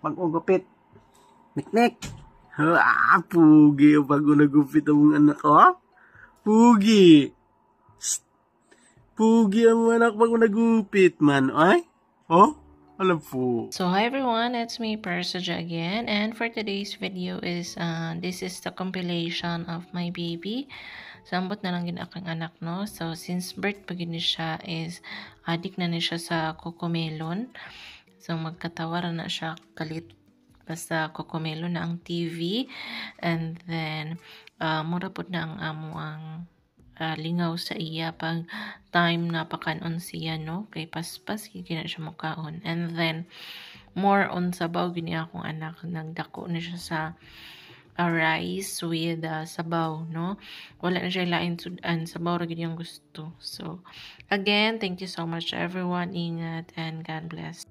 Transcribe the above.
pag-ugupit. Niknik. Pugi pag nagupit ang anak ko. Pugi. Pugi ang anak pag nagupit man. Ay? Oh? Alam po. So hi everyone, it's me Persaja again, and for today's video is this is the compilation of my baby. Sambot na lang gid akong anak, no? So since birth pa gid ni siya is addict na ni siya sa Cocomelon. So magkatawaran na siya kalit basta Cocomelon na ang TV, and then mura pud na ang amo ang lingaw sa iya pag time na pakanon siya, no? Kay paspas gina siya mukaon. And then more on sabaw gini akong anak, nagdako na siya sa rice with sabaw, no? Wala na siya lain sudan, sabaw ra gid yung gusto. So again, thank you so much everyone. Ingat and God bless.